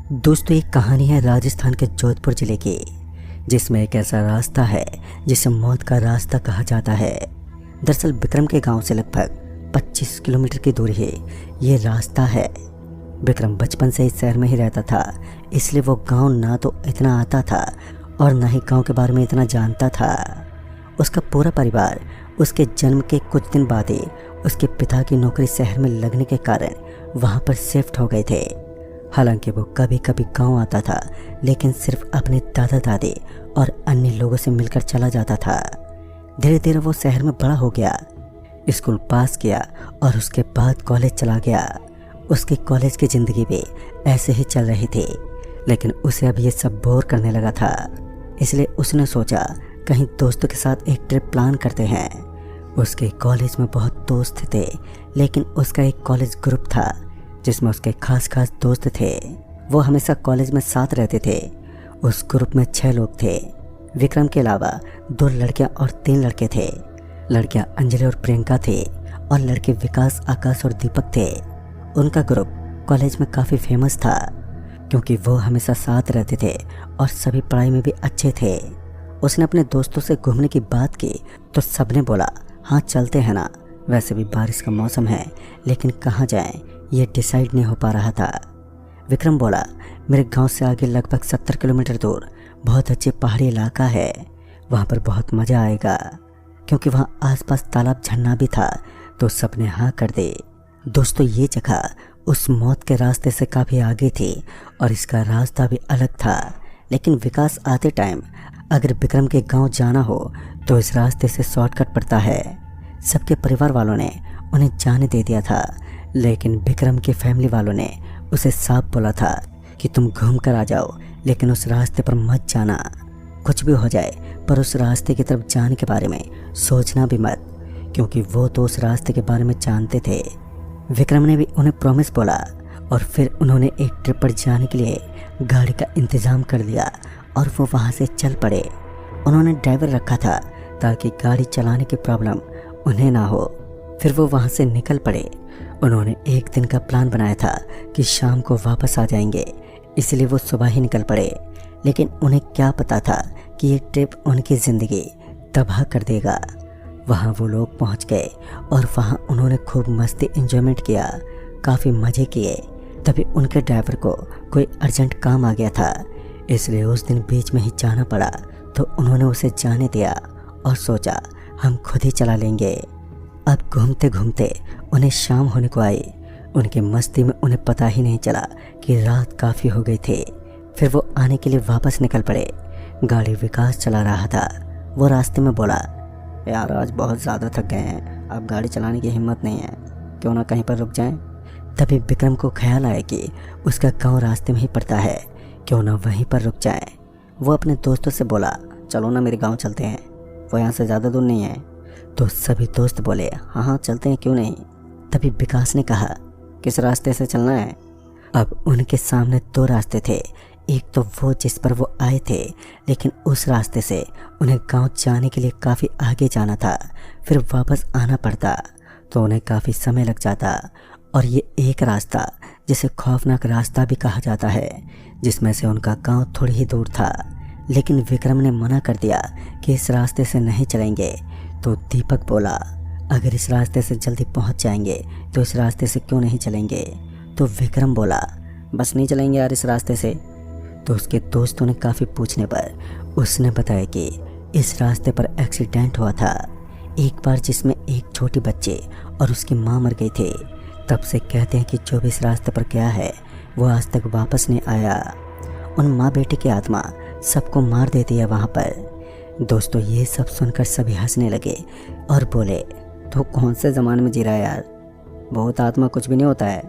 दोस्तों, एक कहानी है राजस्थान के जोधपुर जिले की, जिसमें एक ऐसा रास्ता है जिसे मौत का रास्ता कहा जाता है। दरअसल विक्रम के गांव से लगभग 25 किलोमीटर की दूरी है ये रास्ता है। विक्रम बचपन से इस शहर में ही रहता था, इसलिए वो गांव ना तो इतना आता था और ना ही गांव के बारे में इतना जानता था। उसका पूरा परिवार उसके जन्म के कुछ दिन बाद ही उसके पिता की नौकरी शहर में लगने के कारण वहाँ पर शिफ्ट हो गए थे। हालांकि वो कभी कभी गांव आता था, लेकिन सिर्फ अपने दादा दादी और अन्य लोगों से मिलकर चला जाता था। धीरे धीरे वो शहर में बड़ा हो गया, स्कूल पास किया और उसके बाद कॉलेज चला गया। उसकी कॉलेज की ज़िंदगी भी ऐसे ही चल रही थी, लेकिन उसे अब ये सब बोर करने लगा था। इसलिए उसने सोचा कहीं दोस्तों के साथ एक ट्रिप प्लान करते हैं। उसके कॉलेज में बहुत दोस्त थे, लेकिन उसका एक कॉलेज ग्रुप था जिसमें उसके खास दोस्त थे। वो हमेशा कॉलेज में साथ रहते थे। उस ग्रुप में 6 लोग थे। विक्रम के अलावा 2 लड़कियां और 3 लड़के थे। लड़कियां अंजलि और प्रियंका थे और लड़के विकास, आकाश और दीपक थे। उनका ग्रुप कॉलेज में काफ़ी फेमस था क्योंकि वो हमेशा साथ रहते थे और सभी पढ़ाई में भी अच्छे थे। उसने अपने दोस्तों से घूमने की बात की तो सबने बोला हाँ चलते हैं ना। वैसे भी बारिश का मौसम है, लेकिन कहाँ जाएं ये डिसाइड नहीं हो पा रहा था। विक्रम बोला मेरे गांव से आगे लगभग 70 किलोमीटर दूर बहुत अच्छे पहाड़ी इलाका है, वहाँ पर बहुत मज़ा आएगा। क्योंकि वहाँ आसपास तालाब, झरना भी था, तो सबने हाँ कर दे। दोस्तों, ये जगह उस मौत के रास्ते से काफ़ी आगे थी और इसका रास्ता भी अलग था। लेकिन विकास आते टाइम अगर विक्रम के गांव जाना हो तो इस रास्ते से शॉर्टकट पड़ता है। सबके परिवार वालों ने उन्हें जाने दे दिया था, लेकिन विक्रम के फैमिली वालों ने उसे साफ बोला था कि तुम घूम कर आ जाओ, लेकिन उस रास्ते पर मत जाना। कुछ भी हो जाए पर उस रास्ते की तरफ जाने के बारे में सोचना भी मत, क्योंकि वो तो उस रास्ते के बारे में जानते थे। विक्रम ने भी उन्हें प्रॉमिस बोला और फिर उन्होंने एक ट्रिप पर जाने के लिए गाड़ी का इंतज़ाम कर लिया और वो वहाँ से चल पड़े। उन्होंने ड्राइवर रखा था ताकि गाड़ी चलाने की प्रॉब्लम उन्हें ना हो। फिर वो वहाँ से निकल पड़े। उन्होंने एक दिन का प्लान बनाया था कि शाम को वापस आ जाएंगे, इसलिए वो सुबह ही निकल पड़े। लेकिन उन्हें क्या पता था कि ये ट्रिप उनकी ज़िंदगी तबाह कर देगा। वहाँ वो लोग पहुँच गए और वहाँ उन्होंने खूब मस्ती एंजॉयमेंट किया, काफ़ी मज़े किए। तभी उनके ड्राइवर को कोई अर्जेंट काम आ गया था, इसलिए उस दिन बीच में ही जाना पड़ा। तो उन्होंने उसे जाने दिया और सोचा हम खुद ही चला लेंगे। अब घूमते घूमते उन्हें शाम होने को आई। उनकी मस्ती में उन्हें पता ही नहीं चला कि रात काफ़ी हो गई थी। फिर वो आने के लिए वापस निकल पड़े। गाड़ी विकास चला रहा था। वो रास्ते में बोला यार आज बहुत ज़्यादा थक गए हैं, अब गाड़ी चलाने की हिम्मत नहीं है, क्यों ना कहीं पर रुक जाएं। तभी विक्रम को ख्याल आया कि उसका गांव रास्ते में ही पड़ता है, क्यों ना वहीं पर रुक जाएं। वो अपने दोस्तों से बोला चलो ना मेरे गांव चलते हैं, वो यहाँ से ज़्यादा दूर नहीं है। तो सभी दोस्त बोले हाँ हाँ चलते हैं, क्यों नहीं। तभी विकास ने कहा किस रास्ते से चलना है। अब उनके सामने 2 रास्ते थे। एक तो वो जिस पर वो आए थे, लेकिन उस रास्ते से उन्हें गांव जाने के लिए काफ़ी आगे जाना था, फिर वापस आना पड़ता, तो उन्हें काफ़ी समय लग जाता। और ये एक रास्ता जिसे खौफनाक रास्ता भी कहा जाता है, जिसमें से उनका गांव थोड़ी ही दूर था। लेकिन विक्रम ने मना कर दिया कि इस रास्ते से नहीं चलेंगे। तो दीपक बोला अगर इस रास्ते से जल्दी पहुंच जाएंगे तो इस रास्ते से क्यों नहीं चलेंगे। तो विक्रम बोला बस नहीं चलेंगे यार इस रास्ते से। तो उसके दोस्तों ने काफ़ी पूछने पर उसने बताया कि इस रास्ते पर एक्सीडेंट हुआ था एक बार, जिसमें एक छोटी बच्चे और उसकी माँ मर गई थी। तब से कहते हैं कि जो भी इस रास्ते पर गया है वो आज तक वापस नहीं आया। उन माँ बेटे की आत्मा सबको मार देती है वहाँ पर। दोस्तों, ये सब सुनकर सभी हंसने लगे और बोले तो कौन से ज़माने में जी रहा है यार, बहुत आत्मा कुछ भी नहीं होता है।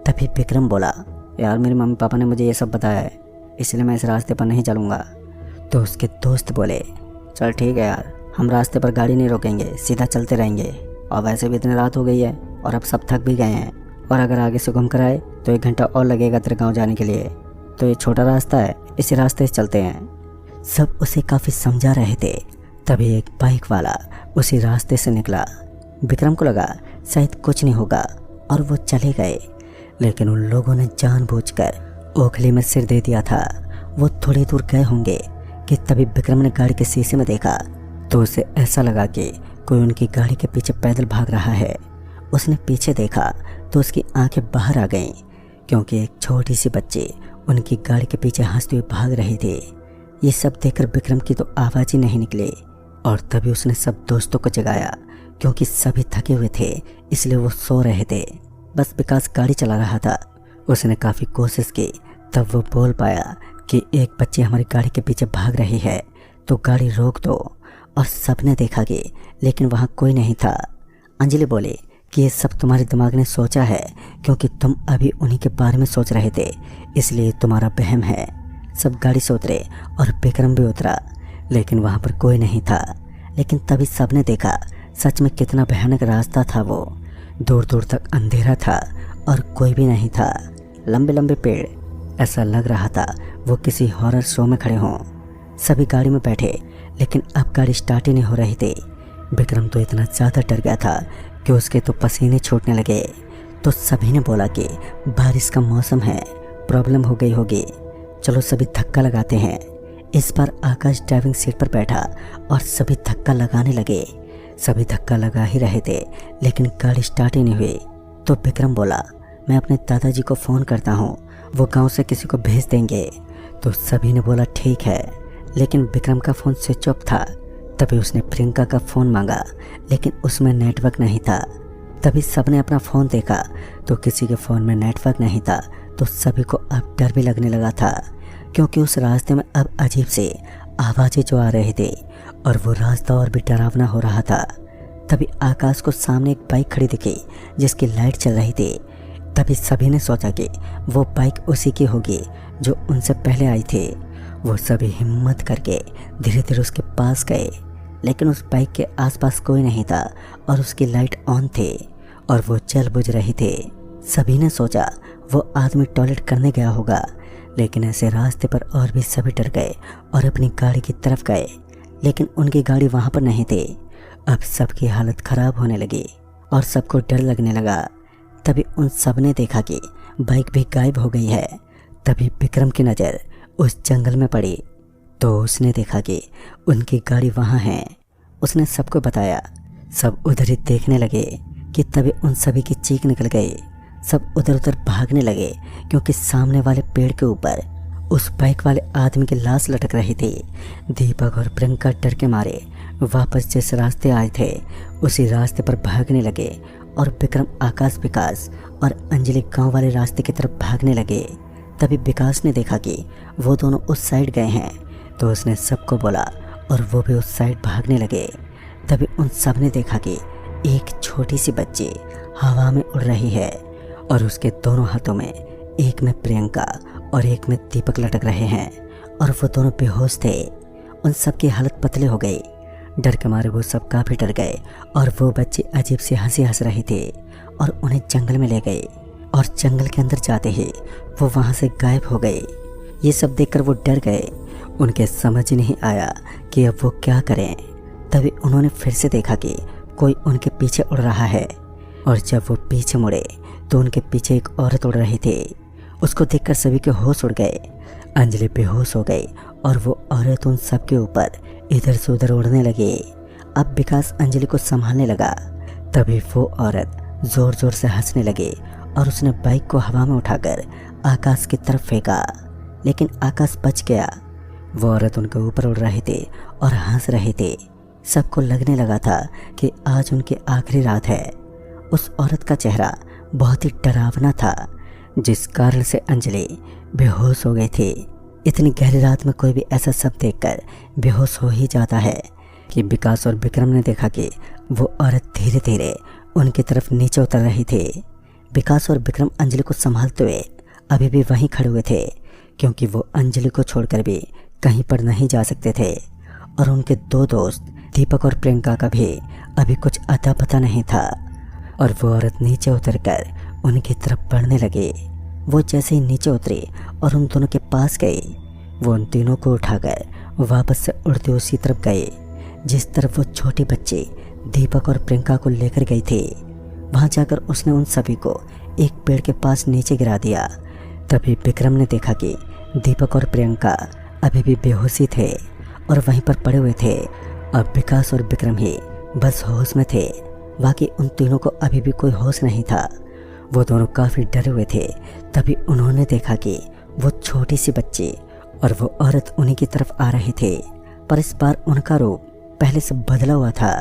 तभी विक्रम बोला यार मेरे मम्मी पापा ने मुझे ये सब बताया है, इसलिए मैं इस रास्ते पर नहीं चलूँगा। तो उसके दोस्त बोले चल ठीक है यार, हम रास्ते पर गाड़ी नहीं रोकेंगे, सीधा चलते रहेंगे, और वैसे भी इतनी रात हो गई है और अब सब थक भी गए हैं, और अगर आगे से घूम कर आए तो 1 घंटा और लगेगा तेरे गाँव जाने के लिए, तो ये छोटा रास्ता है, इसी रास्ते से चलते हैं। सब उसे काफ़ी समझा रहे थे। तभी एक बाइक वाला उसी रास्ते से निकला। विक्रम को लगा शायद कुछ नहीं होगा और वो चले गए, लेकिन उन लोगों ने जानबूझकर ओखली में सिर दे दिया था। वो थोड़ी दूर गए होंगे कि तभी विक्रम ने गाड़ी के शीशे में देखा तो उसे ऐसा लगा कि कोई उनकी गाड़ी के पीछे पैदल भाग रहा है। उसने पीछे देखा तो उसकी आंखें बाहर आ गईं क्योंकि एक छोटी सी बच्ची उनकी गाड़ी के पीछे हंसते हुए भाग रही थी। ये सब देखकर विक्रम की तो आवाज़ ही नहीं निकली और तभी उसने सब दोस्तों को जगाया क्योंकि सभी थके हुए थे इसलिए वो सो रहे थे। बस विकास गाड़ी चला रहा था। उसने काफ़ी कोशिश की तब वो बोल पाया कि एक बच्ची हमारी गाड़ी के पीछे भाग रही है तो गाड़ी रोक दो। और सबने देखा कि लेकिन वहाँ कोई नहीं था। अंजलि बोली कि ये सब तुम्हारे दिमाग ने सोचा है क्योंकि तुम अभी उन्हीं के बारे में सोच रहे थे इसलिए तुम्हारा वहम है। सब गाड़ी से उतरे और विक्रम भी उतरा लेकिन वहाँ पर कोई नहीं था। लेकिन तभी सबने देखा सच में कितना भयानक रास्ता था। वो दूर दूर तक अंधेरा था और कोई भी नहीं था। लंबे लंबे पेड़, ऐसा लग रहा था वो किसी हॉरर शो में खड़े हों। सभी गाड़ी में बैठे लेकिन अब गाड़ी स्टार्ट ही नहीं हो रही थी। विक्रम तो इतना ज़्यादा डर गया था कि उसके तो पसीने छूटने लगे। तो सभी ने बोला कि बारिश का मौसम है, प्रॉब्लम हो गई होगी, चलो सभी धक्का लगाते हैं। इस बार आकाश ड्राइविंग सीट पर बैठा और सभी धक्का लगाने लगे। सभी धक्का लगा ही रहे थे लेकिन गाड़ी स्टार्ट ही नहीं हुई। तो विक्रम बोला मैं अपने दादाजी को फ़ोन करता हूँ, वो गांव से किसी को भेज देंगे। तो सभी ने बोला ठीक है लेकिन विक्रम का फ़ोन स्विच ऑफ था। तभी उसने प्रियंका का फ़ोन मांगा लेकिन उसमें नेटवर्क नहीं था। तभी सबने अपना फ़ोन देखा तो किसी के फ़ोन में नेटवर्क नहीं था। तो सभी को अब डर भी लगने लगा था क्योंकि उस रास्ते में अब अजीब से आवाज़ें जो आ रही थी और वो रास्ता और भी डरावना हो रहा था। तभी आकाश को सामने एक बाइक खड़ी दिखी जिसकी लाइट चल रही थी। तभी सभी ने सोचा कि वो बाइक उसी की होगी जो उनसे पहले आई थी। वो सभी हिम्मत करके धीरे धीरे उसके पास गए लेकिन उस बाइक के आसपास कोई नहीं था और उसकी लाइट ऑन थी और वो जल बुझ रही थी। सभी ने सोचा वो आदमी टॉयलेट करने गया होगा लेकिन ऐसे रास्ते पर और भी सभी डर गए और अपनी गाड़ी की तरफ गए लेकिन उनकी गाड़ी वहाँ पर नहीं थी। अब सबकी हालत ख़राब होने लगी और सबको डर लगने लगा। तभी उन सब ने देखा कि बाइक भी गायब हो गई है। तभी विक्रम की नज़र उस जंगल में पड़ी तो उसने देखा कि उनकी गाड़ी वहाँ है। उसने सबको बताया। सब उधर ही देखने लगे कि तभी उन सभी की चीख निकल गई। सब उधर उधर भागने लगे क्योंकि सामने वाले पेड़ के ऊपर उस बाइक वाले आदमी की लाश लटक रही थी। दीपक और प्रियंका डर के मारे वापस जिस रास्ते आए थे उसी रास्ते पर भागने लगे और विक्रम आकाश, विकास और अंजलि गांव वाले रास्ते की तरफ भागने लगे। तभी विकास ने देखा कि वो दोनों उस साइड गए हैं तो उसने सबको बोला और वो भी उस साइड भागने लगे। तभी उन सब ने देखा कि एक छोटी सी बच्ची हवा में उड़ रही है और उसके दोनों हाथों में, एक में प्रियंका और एक में दीपक लटक रहे हैं और वो दोनों बेहोश थे। उन सब की हालत पतले हो गई। डर के मारे वो सब काफ़ी डर गए और वो बच्ची अजीब सी हंसी हंस रही थी और उन्हें जंगल में ले गई और जंगल के अंदर जाते ही वो वहाँ से गायब हो गई। ये सब देखकर वो डर गए। उनके समझ ही नहीं आया कि अब वो क्या करें। तभी उन्होंने फिर से देखा कि कोई उनके पीछे उड़ रहा है और जब वो पीछे मुड़े तो उनके पीछे एक औरत उड़ रही थी। उसको देखकर सभी के होश उड़ गए। अंजलि बेहोश हो गई और वो औरत उन सब के ऊपर इधर से उधर उड़ने लगी। अब विकास अंजलि को संभालने लगा। तभी वो औरत ज़ोर ज़ोर से हंसने लगी और उसने बाइक को हवा में उठाकर आकाश की तरफ फेंका लेकिन आकाश बच गया। वो औरत उनके ऊपर उड़ रही थी और हंस रही थी। सबको लगने लगा था कि आज उनकी आखिरी रात है। उस औरत का चेहरा बहुत ही डरावना था जिस कारण से अंजलि बेहोश हो गई थी। इतनी गहरी रात में कोई भी ऐसा सब देखकर बेहोश हो ही जाता है कि विकास और विक्रम ने देखा कि वो औरत धीरे धीरे उनकी तरफ नीचे उतर रही थी। विकास और विक्रम अंजलि को संभालते हुए अभी भी वहीं खड़े हुए थे क्योंकि वो अंजलि को छोड़कर भी कहीं पर नहीं जा सकते थे और उनके दो दोस्त दीपक और प्रियंका का भी अभी कुछ अता पता नहीं था। और वो औरत नीचे उतरकर उनकी तरफ बढ़ने लगी। वो जैसे ही नीचे उतरी और उन दोनों के पास गई, वो उन तीनों को उठाकर वापस से उड़ते उसी तरफ गए जिस तरफ वो छोटी बच्ची दीपक और प्रियंका को लेकर गई थी। वहाँ जाकर उसने उन सभी को एक पेड़ के पास नीचे गिरा दिया। तभी विक्रम ने देखा कि दीपक और प्रियंका अभी भी बेहोशी थे और वहीं पर पड़े हुए थे। अब विकास और विक्रम ही बस होश में थे, बाकी उन तीनों को अभी भी कोई होश नहीं था। वो दोनों काफ़ी डरे हुए थे। तभी उन्होंने देखा कि वो छोटी सी बच्ची और वो औरत उन्हीं की तरफ आ रहे थे, पर इस बार उनका रूप पहले से बदला हुआ था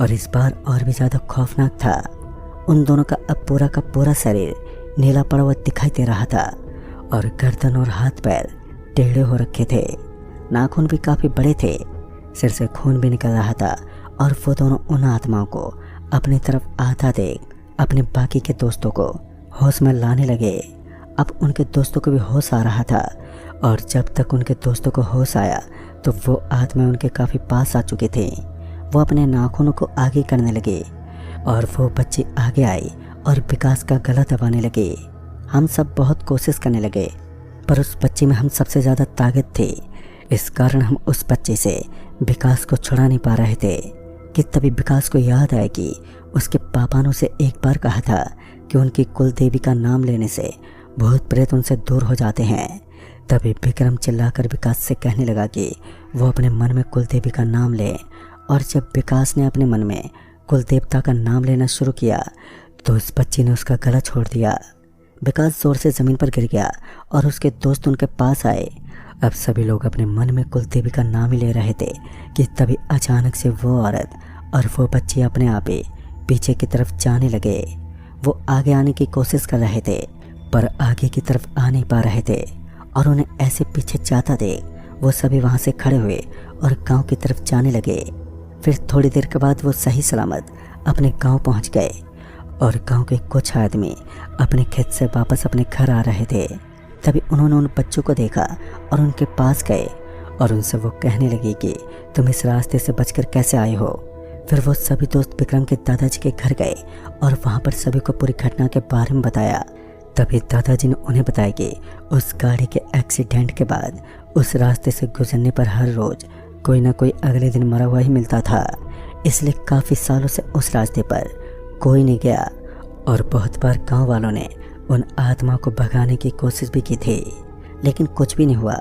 और इस बार और भी ज़्यादा खौफनाक था। उन दोनों का अब पूरा का पूरा शरीर नीला पड़ा हुआ दिखाई दे रहा था और गर्दन और हाथ पैर टेढ़े हो रखे थे। नाखून भी काफ़ी बड़े थे, सिर से खून भी निकल रहा था और वो दोनों उन आत्माओं को अपनी तरफ आता देख अपने बाकी के दोस्तों को होश में लाने लगे। अब उनके दोस्तों को भी होश आ रहा था और जब तक उनके दोस्तों को होश आया तो वो आत्मा उनके काफ़ी पास आ चुके थे। वो अपने नाखूनों को आगे करने लगे और वो बच्चे आगे आई और विकास का गला दबाने लगे। हम सब बहुत कोशिश करने लगे, पर उस बच्चे में हम सबसे ज़्यादा ताकत थे। इस कारण हम उस बच्चे से विकास को छुड़ा नहीं पा रहे थे कि तभी विकास को याद आया कि उसके पापा ने उसे एक बार कहा था कि उनकी कुल देवी का नाम लेने से भूत प्रेत उनसे दूर हो जाते हैं। तभी विक्रम चिल्लाकर विकास से कहने लगा कि वो अपने मन में कुल देवी का नाम ले, और जब विकास ने अपने मन में कुल देवता का नाम लेना शुरू किया तो उस बच्ची ने उसका गला छोड़ दिया। विकास जोर से ज़मीन पर गिर गया और उसके दोस्त उनके पास आए। अब सभी लोग अपने मन में कुल देवी का नाम ही ले रहे थे कि तभी अचानक से वो औरत और वो बच्चे अपने आप ही पीछे की तरफ जाने लगे। वो आगे आने की कोशिश कर रहे थे पर आगे की तरफ आ नहीं पा रहे थे और उन्हें ऐसे पीछे जाता देख वो सभी वहाँ से खड़े हुए और गांव की तरफ जाने लगे। फिर थोड़ी देर के बाद वो सही सलामत अपने गांव पहुँच गए और गांव के कुछ आदमी अपने खेत से वापस अपने घर आ रहे थे। तभी उन्होंने उन बच्चों को देखा और उनके पास गए और उनसे वो कहने लगी कि तुम इस रास्ते से बचकर कैसे आए हो। फिर वो सभी दोस्त विक्रम के दादाजी के घर गए और वहाँ पर सभी को पूरी घटना के बारे में बताया। तभी दादाजी ने उन्हें बताया कि उस गाड़ी के एक्सीडेंट के बाद उस रास्ते से गुजरने पर हर रोज़ कोई ना कोई अगले दिन मरा हुआ ही मिलता था, इसलिए काफ़ी सालों से उस रास्ते पर कोई नहीं गया और बहुत बार गांव वालों ने उन आत्माओं को भगाने की कोशिश भी की थी, लेकिन कुछ भी नहीं हुआ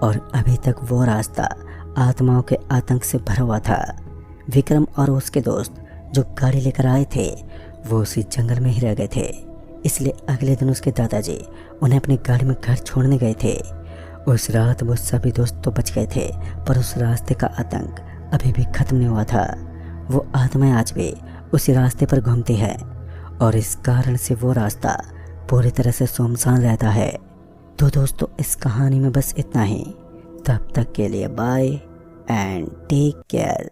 और अभी तक वो रास्ता आत्माओं के आतंक से भरा हुआ था। विक्रम और उसके दोस्त जो गाड़ी लेकर आए थे वो उसी जंगल में ही रह गए थे, इसलिए अगले दिन उसके दादाजी उन्हें अपनी गाड़ी में घर छोड़ने गए थे। उस रात वो सभी दोस्त तो बच गए थे, पर उस रास्ते का आतंक अभी भी खत्म नहीं हुआ था। वो आत्माएं आज भी उसी रास्ते पर घूमती है और इस कारण से वो रास्ता पूरी तरह से सुनसान रहता है। तो दोस्तों इस कहानी में बस इतना ही। तब तक के लिए बाय एंड टेक केयर।